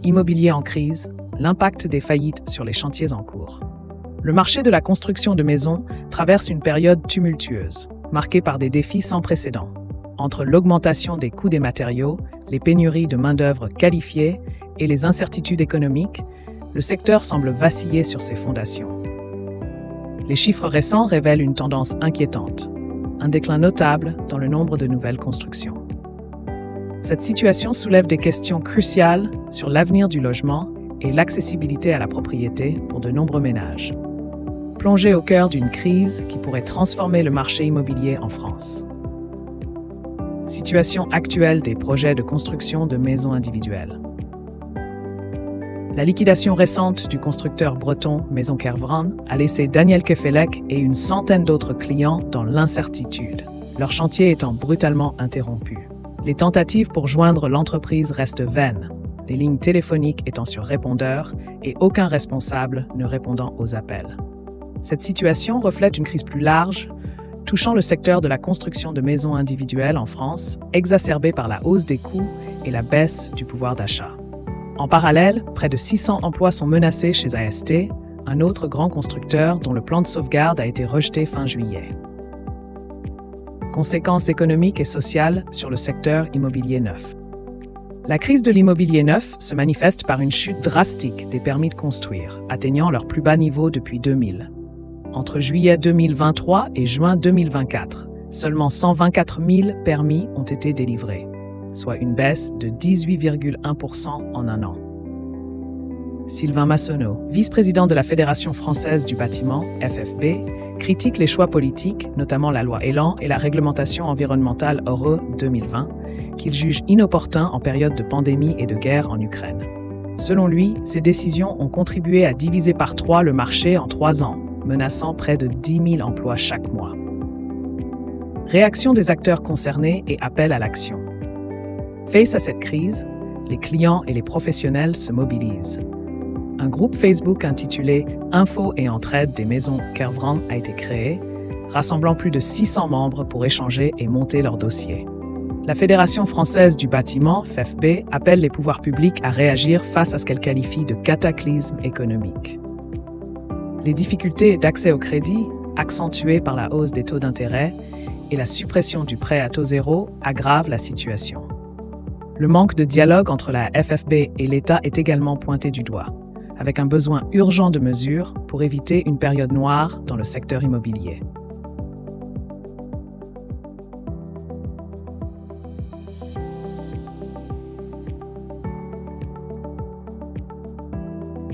Immobilier en crise, l'impact des faillites sur les chantiers en cours. Le marché de la construction de maisons traverse une période tumultueuse, marquée par des défis sans précédent. Entre l'augmentation des coûts des matériaux, les pénuries de main-d'œuvre qualifiée et les incertitudes économiques, le secteur semble vaciller sur ses fondations. Les chiffres récents révèlent une tendance inquiétante, un déclin notable dans le nombre de nouvelles constructions. Cette situation soulève des questions cruciales sur l'avenir du logement et l'accessibilité à la propriété pour de nombreux ménages. Plongés au cœur d'une crise qui pourrait transformer le marché immobilier en France. Situation actuelle des projets de construction de maisons individuelles. La liquidation récente du constructeur breton Maison Kervran a laissé Daniel Kefelec et une centaine d'autres clients dans l'incertitude, leur chantier étant brutalement interrompu. Les tentatives pour joindre l'entreprise restent vaines, les lignes téléphoniques étant sur répondeur et aucun responsable ne répondant aux appels. Cette situation reflète une crise plus large, touchant le secteur de la construction de maisons individuelles en France, exacerbée par la hausse des coûts et la baisse du pouvoir d'achat. En parallèle, près de 600 emplois sont menacés chez AST, un autre grand constructeur dont le plan de sauvegarde a été rejeté fin juillet. Conséquences économiques et sociales sur le secteur immobilier neuf. La crise de l'immobilier neuf se manifeste par une chute drastique des permis de construire, atteignant leur plus bas niveau depuis 2000. Entre juillet 2023 et juin 2024, seulement 124 000 permis ont été délivrés, soit une baisse de 18,1% en un an. Sylvain Massonneau, vice-président de la Fédération française du bâtiment, FFB, critique les choix politiques, notamment la loi Elan et la réglementation environnementale EURO 2020, qu'il juge inopportuns en période de pandémie et de guerre en Ukraine. Selon lui, ces décisions ont contribué à diviser par 3 le marché en 3 ans, menaçant près de 10 000 emplois chaque mois. Réaction des acteurs concernés et appel à l'action. Face à cette crise, les clients et les professionnels se mobilisent. Un groupe Facebook intitulé « Info et entraide des maisons Kervran » a été créé, rassemblant plus de 600 membres pour échanger et monter leurs dossiers. La Fédération française du bâtiment, FFB, appelle les pouvoirs publics à réagir face à ce qu'elle qualifie de cataclysme économique. Les difficultés d'accès au crédit, accentuées par la hausse des taux d'intérêt, et la suppression du prêt à taux zéro aggravent la situation. Le manque de dialogue entre la FFB et l'État est également pointé du doigt, avec un besoin urgent de mesures pour éviter une période noire dans le secteur immobilier.